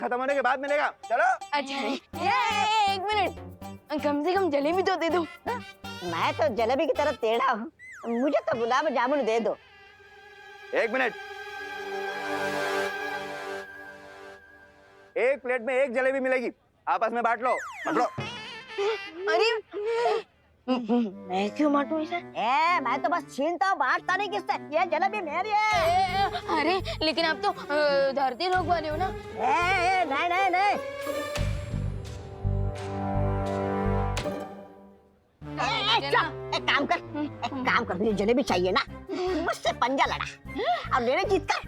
खत्म होने के बाद मिलेगा। चलो। अच्छा एक मिनट, कम से कम जलेबी तो दे दो। मैं तो जलेबी की तरफ टेढ़ा हूँ, मुझे तो गुलाब जामुन दे दो। एक मिनट, एक प्लेट में एक जलेबी मिलेगी, आपस में बांट लो। पकड़ो। अरे मैं क्यों बांटू इसे? मैं तो बस छीनता हूँ, बांटता नहीं किससे। ये जलेबी मेरी है। अरे लेकिन आप तो धरती रोग वाले हो ना। नहीं नहीं नहीं। एक काम कर, मुझे जलेबी चाहिए ना, मुझसे पंजा लड़ा और लेने जीत कर।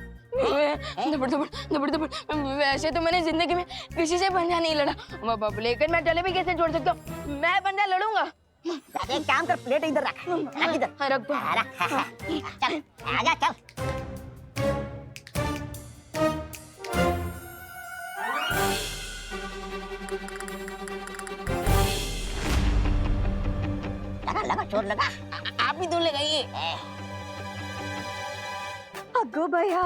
वैसे तो मैंने जिंदगी में किसी से पंजा नहीं लड़ा, लेकिन मैं जलेबी कैसे छोड़ सकता हूँ? मैं पंजा लड़ूंगा। एक काम कर, प्लेट इधर रख, इधर रख दो। चल आजा चल। लगा चोर लगा। आप भी तो लगाइए। अगो भैया,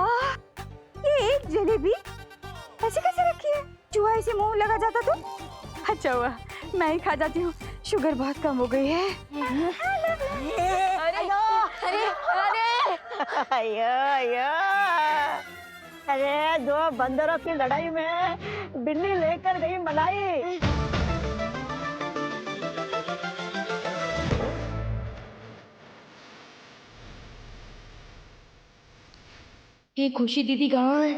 ये एक जलेबी ऐसे कैसे रखी है? चूहा इसे मुंह लगा जाता तो? अच्छा हुआ मैं ही खा जाती हूँ, शुगर बहुत कम हो गई है। अरे अरे अरे अरे दो बंदरों की लड़ाई में बिल्ली लेकर गई मलाई। ये खुशी दीदी कहाँ है?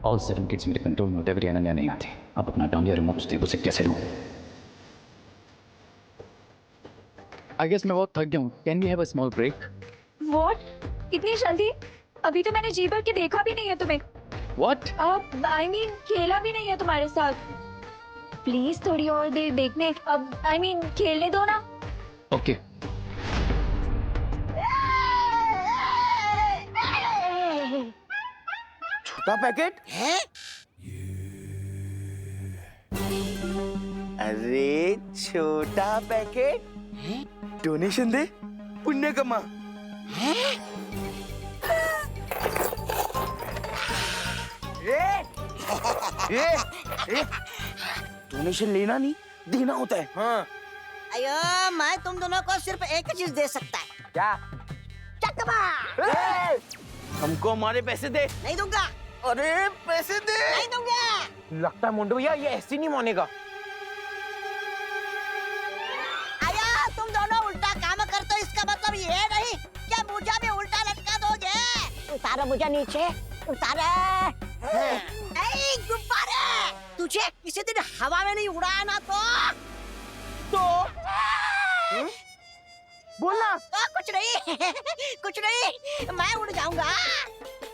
ऑल 7 किड्स मेरे कंट्रोल में होते हुए अनन्या नहीं आती। अब अपना डांडिया रिमोट से उसे कैसे लूं? आई गेस मैं बहुत थक गया हूँ। Can we have a small break? What? इतनी जल्दी? अभी तो मैंने जी भर के देखा भी नहीं है तुम्हें। व्हाट? अब आई मीन खेला भी नहीं है तुम्हारे साथ। प्लीज थोड़ी और देर देखने, अब आई मीन खेलने दो ना। ओके। छोटा पैकेट है? अरे छोटा पैकेट, डोनेशन दे, पुण्य कमा। डोनेशन लेना नहीं, देना होता है। हाँ। अयो मैं तुम दोनों को सिर्फ एक चीज दे सकता है। क्या? चकमा। हमको हमारे पैसे दे। नहीं दूंगा। अरे पैसे दे। नहीं दूंगा। लगता है मुंडू भैया ये ऐसे नहीं मानेगा। अयो तुम दोनों उल्टा काम करते हो, इसका मतलब ये नहीं क्या मुझे भी उल्टा लटका दोगे? उतारो मुझे नीचे, उतारो। गुब्बारे, तुझे किसी दिन हवा में नहीं उड़ाया ना तो बोलना। कुछ नहीं कुछ नहीं, मैं उड़ जाऊंगा।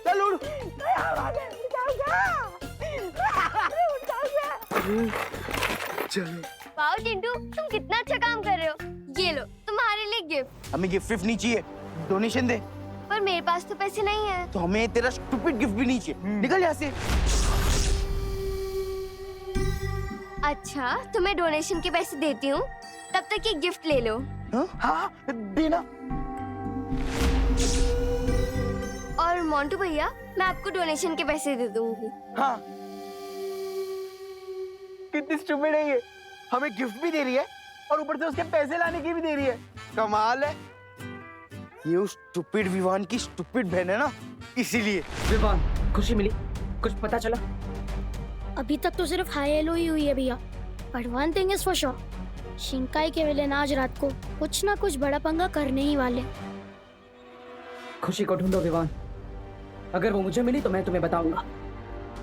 चल उड़। मैं हवा में उड़ जाऊंगा, मैं हवा में उड़ जाऊंगा। चलो। वाओ चिंटू, तुम कितना अच्छा काम कर रहे हो। ये लो तुम्हारे लिए गिफ्ट। हमें गिफ्ट नहीं चाहिए, डोनेशन दे। पर मेरे पास तो पैसे नहीं है। तो हमें तेरा स्टूपिड गिफ्ट भी नहीं चाहिए। निकल यहाँ से। अच्छा तो मैं डोनेशन के पैसे देती हूँ, तब तक ये गिफ्ट ले लो। हाँ देना। और मोंटू भैया मैं आपको डोनेशन के पैसे दे दूंगी। हाँ। कितनी स्टूपिड है ये, हमें गिफ्ट भी दे रही है और ऊपर से उसके पैसे लाने की भी दे रही है। कमाल है। ये उस स्टूपिड विवान की स्टूपिड बहन है ना, इसीलिए। विवान, खुशी मिली? कुछ पता चला? अभी तक तो सिर्फ हाई हेलो ही हुई है भैया, but one thing is for sure, शिंकाई के विलेन आज रात को कुछ ना कुछ बड़ा पंगा करने ही वाले। खुशी को ढूंढो विवान, अगर वो मुझे मिली तो मैं तुम्हें बताऊंगा,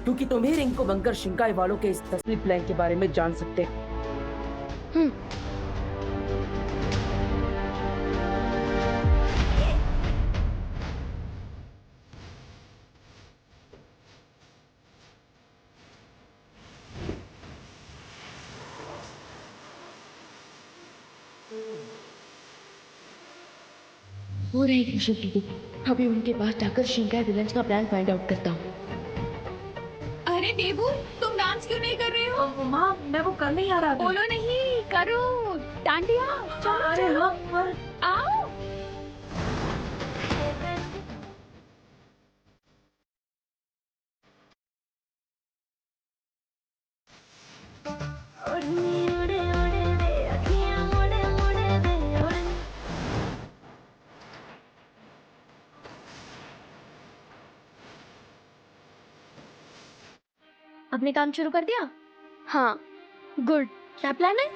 क्योंकि तुम ही रिंग को बनकर शिंकाई वालों के इस तस्वीर प्लान के बारे में जान सकते हो। हो रही खुशी दीदी, अभी उनके पास जाकर शिंकाई विलेन का प्लान फाइंड आउट करता हूँ। अरे बेबू, तुम नाम डांस क्यों नहीं कर रही हो? माँ मैं वो कर नहीं आ रहा था। बोलो नहीं करो डांडिया। चलो चलो आओ। अपने काम शुरू कर दिया? हाँ गुड। क्या प्लान है?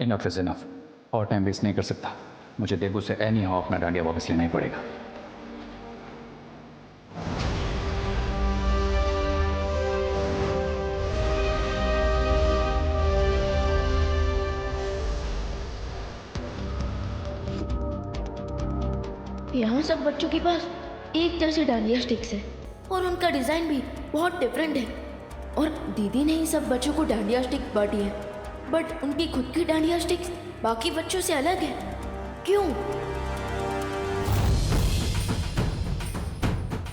इनफ इज इनफ, और टाइम वेस्ट नहीं कर सकता। मुझे देबू से एनी हाउ अपना डांडिया वापस लेना ही पड़ेगा। यहाँ सब बच्चों के पास एक जैसे डांडिया स्टिक्स है और उनका डिजाइन भी बहुत डिफरेंट है। और दीदी ने ही सब बच्चों को डांडिया स्टिक बांटी है, बट उनकी खुद की डांडिया स्टिक्स बाकी बच्चों से अलग है। क्यों?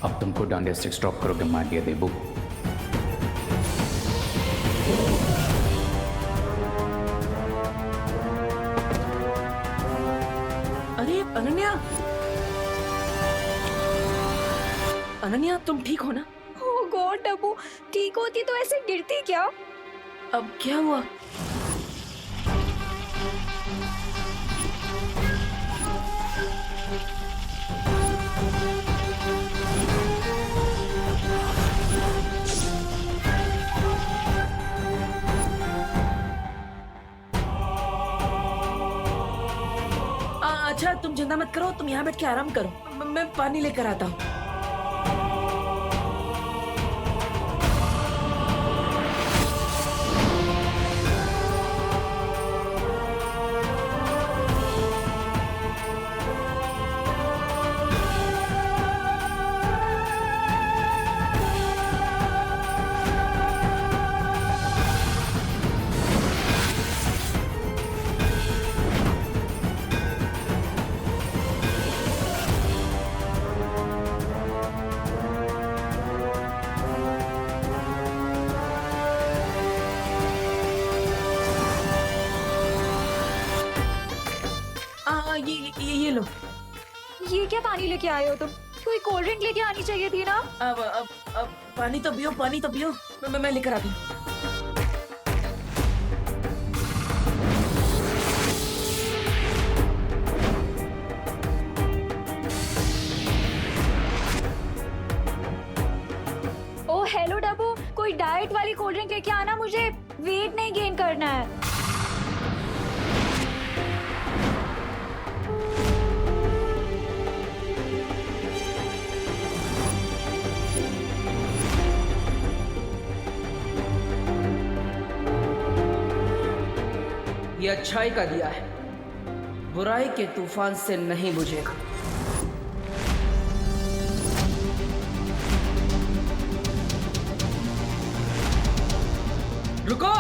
अब तुमको डांडिया स्टिक्स ड्रॉप करोगे मार दिया देबू। अरे अनन्या, अनन्या तुम ठीक हो ना? ओह गॉड डब्बू, ठीक होती तो ऐसे गिरती क्या? अब क्या हुआ? अच्छा तुम चिंता मत करो, तुम यहाँ बैठ के आराम करो, मैं पानी लेकर आता हूँ। ये लो। ये क्या पानी लेके आए हो तुम? कोई कोल्ड ड्रिंक लेके आनी चाहिए थी ना। अब पानी तो पियो, पानी तो पियो। मैं लेकर आती हूँ। ओ हेलो डब्बू, कोई डाइट वाली कोल्ड ड्रिंक लेके आना, मुझे वेट नहीं गेन करना है। ये अच्छाई का दिया है, बुराई के तूफान से नहीं बुझेगा। रुको!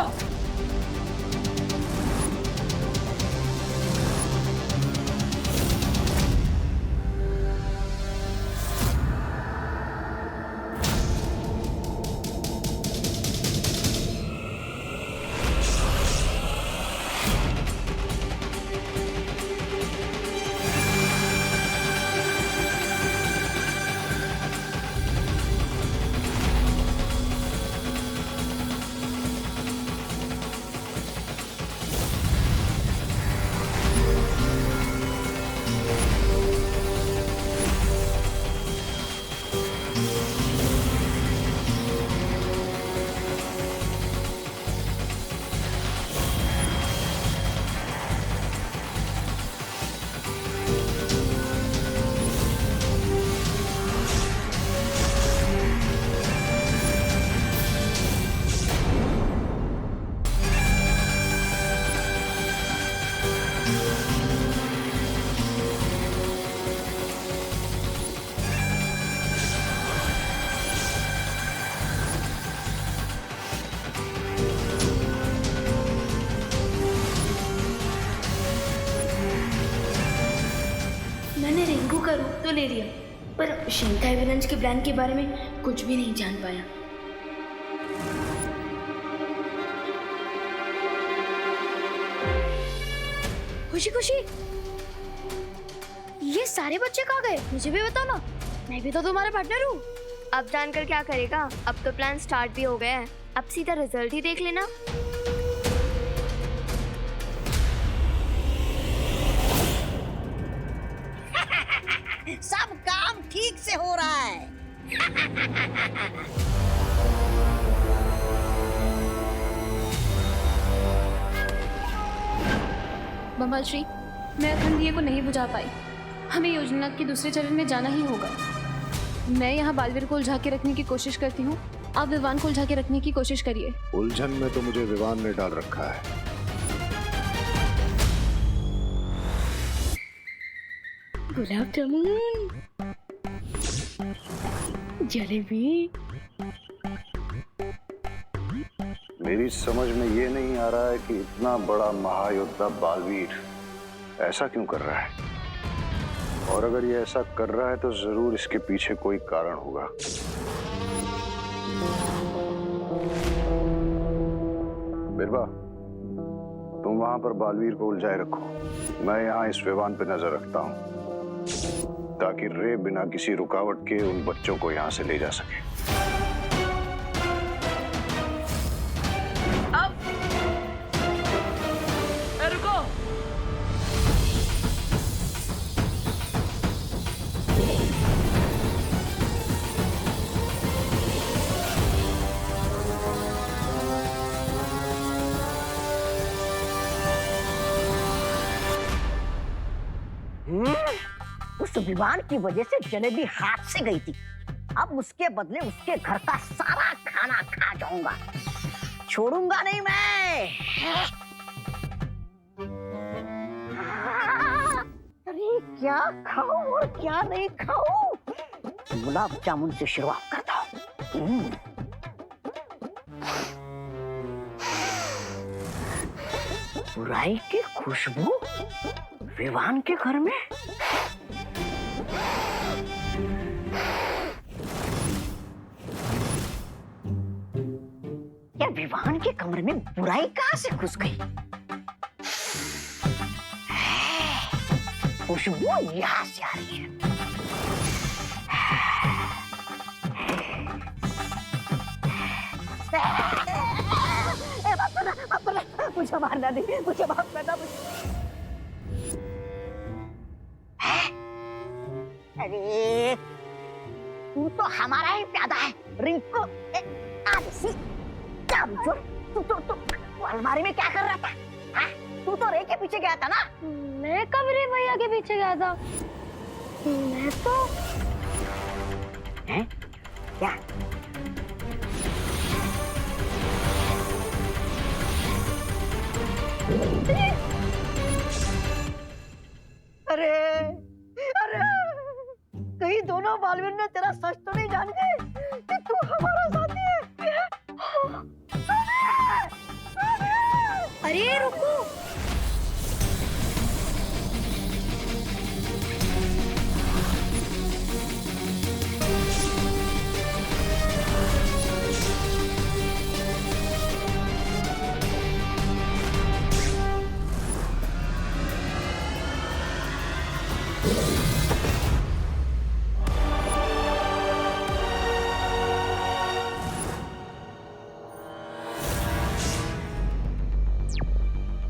ले लिया, पर शिंकाई विलन्स के प्लान के बारे में कुछ भी नहीं जान पाया। खुशी खुशी, ये सारे बच्चे कहाँ गए? मुझे भी बताओ ना, मैं भी तो तुम्हारा पार्टनर हूँ। अब जानकर क्या करेगा, अब तो प्लान स्टार्ट भी हो गया है, अब सीधा रिजल्ट ही देख लेना। सब काम ठीक से हो रहा है। बम्बल श्री, मैं अखंडीय को नहीं बुझा पाई। हमें योजना के दूसरे चरण में जाना ही होगा। मैं यहाँ बालवीर को उलझा के रखने की कोशिश करती हूँ, आप विवान को उलझा के रखने की कोशिश करिए। उलझन में तो मुझे विवान ने डाल रखा है। गुलाब जामुन, जलेबी। मेरी समझ में ये नहीं आ रहा है कि इतना बड़ा महायोद्धा बालवीर ऐसा क्यों कर रहा है, और अगर ये ऐसा कर रहा है तो जरूर इसके पीछे कोई कारण होगा। बिरबा, तुम वहां पर बालवीर को उलझाए रखो, मैं यहाँ इस विवान पे नजर रखता हूँ, ताकि रे बिना किसी रुकावट के उन बच्चों को यहाँ से ले जा सके। रुको, उस विवान की वजह से जलेबी हाथ से गई थी, अब उसके बदले उसके घर का सारा खाना खा जाऊंगा, छोड़ूंगा नहीं मैं। अरे क्या खाऊं और क्या नहीं खाऊं, गुलाब जामुन से शुरुआत करता हूँ। बुराई की खुशबू विवान के घर में। या विवान के कमरे में बुराई कहां से घुस गई? खुशबू यहां से आ रही है। मुझे मारना नहीं, मुझे माफ करना। अरे तू तो हमारा ही प्यादा है रिंकू। आलसी कामचोर, तू अलमारी में क्या कर रहा था? हाँ? तू तो रे के पीछे गया था ना? मैं कब रे भैया के पीछे गया था? मैं तो हैं? क्या? अरे अरे, कहीं दोनों बालवीर ने तेरा सच तो नहीं जान गए कि तू हमारा साथी है? अरे रुको,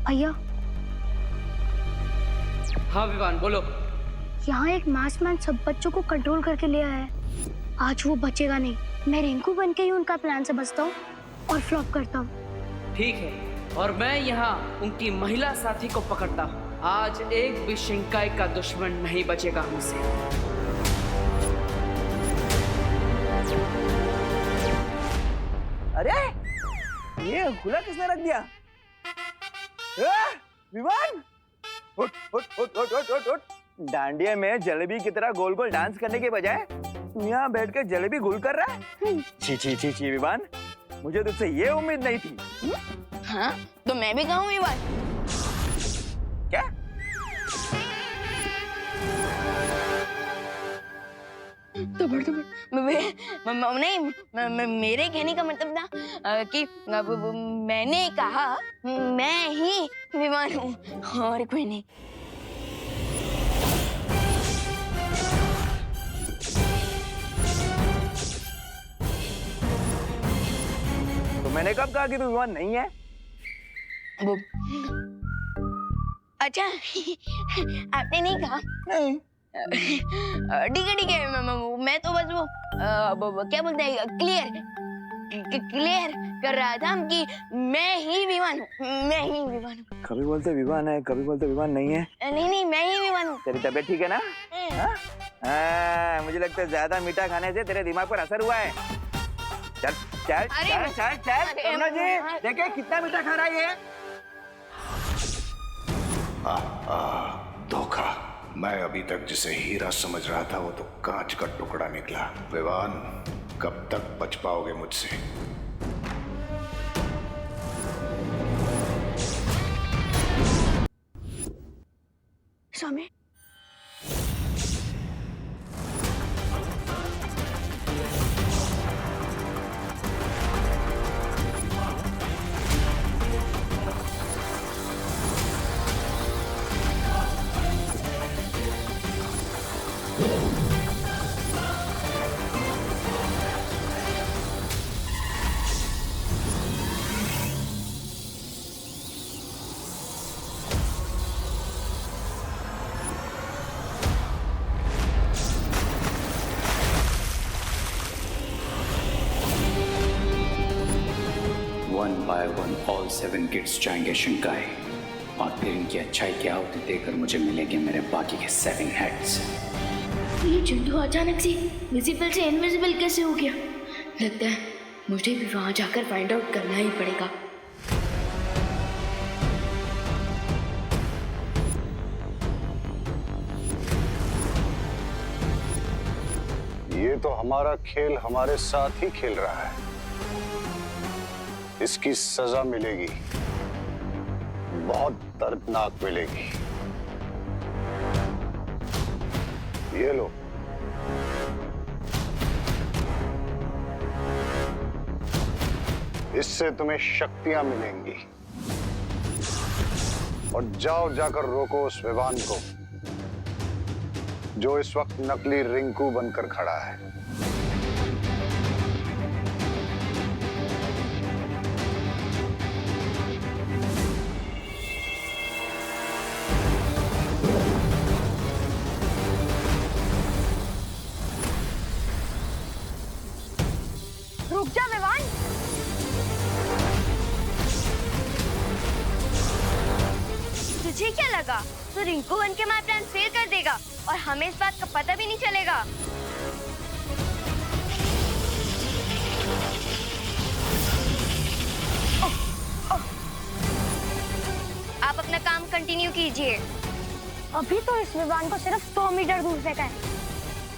भैया हाँ विवान बोलो। यहाँ एक मास्कमैन सब बच्चों को कंट्रोल करके ले आया है। आज वो बचेगा नहीं। मैं रिंकू बन के ही उनका प्लान से बचता हूँ और फ्लॉप करता हूँ। ठीक है, और मैं यहाँ उनकी महिला साथी को पकड़ता हूँ। आज एक भी शिंकाई का दुश्मन नहीं बचेगा हमसे। अरे ये खुला किसने रख दिया? विवान, उठ उठ उठ उठ उठ उठ उठ। डांडिया में जलेबी की तरह गोल गोल डांस करने के बजाय तू यहाँ बैठ कर जलेबी गोल कर रहा है? छी छी छी छी विवान, मुझे तुझसे ये उम्मीद नहीं थी। हाँ, तो मैं भी कहूँ विवान। क्या? नहीं, मेरे कहने का मतलब था कि मैंने कहा मैं ही विवान हूँ और कोई नहीं। तो मैंने कब कहा कि तू विवान नहीं है? वो अच्छा आपने नहीं कहा। ठीक है मैं तो बस वो क्या बोलते हैं क्लियर कर रहा था कि मैं ही विवान हूँ, मैं ही विवान हूँ। कभी बोलते विवान है, कभी बोलते विवान नहीं है। नहीं मैं ही विवान हूँ। तेरी तबीयत ठीक है ना? हाँ? हाँ, मुझे लगता है ज्यादा मीठा खाने से तेरे दिमाग पर असर हुआ है। चल चल चल चल चल करुणा जी, देखे कितना मीठा खा रहा है ये। धोखा। मैं अभी तक जिसे हीरा समझ रहा था वो तो कांच का टुकड़ा निकला। विवान, कब तक बच पाओगे मुझसे? स्वामी, one by one all 7 kids जाएंगे शिंकाई, और फिर इनकी अच्छाई की आहुति देकर मुझे मिलेंगे मेरे बाकी के 7 हेड्स। ये चिंटू अचानक से विजिबल से इनविजिबल कैसे हो गया? लगता है मुझे भी वहां जाकर फाइंड आउट करना ही पड़ेगा। ये तो हमारा खेल हमारे साथ ही खेल रहा है। इसकी सजा मिलेगी, बहुत दर्दनाक मिलेगी। ये लो। इससे तुम्हें शक्तियां मिलेंगी। और जाओ जाकर रोको उस विवान को जो इस वक्त नकली रिंकू बनकर खड़ा है। रुक जा विवान। तुझे क्या लगा तू रिंकू बन के हमारा प्लान फेल कर देगा और हमें इस बात का पता भी नहीं चलेगा? आप अपना काम कंटिन्यू कीजिए। अभी तो इस विमान को सिर्फ 100 मीटर दूर फेंका है,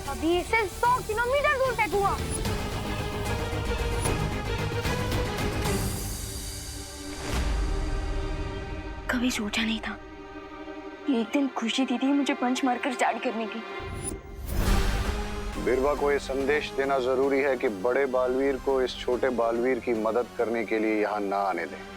अभी इसे 100 किलोमीटर दूर फेंकूंगा। कभी सोचा नहीं था एक दिन खुशी दीदी मुझे पंच मारकर स्टार्ट करने की। बिरवा को ये संदेश देना जरूरी है कि बड़े बालवीर को इस छोटे बालवीर की मदद करने के लिए यहाँ ना आने दें।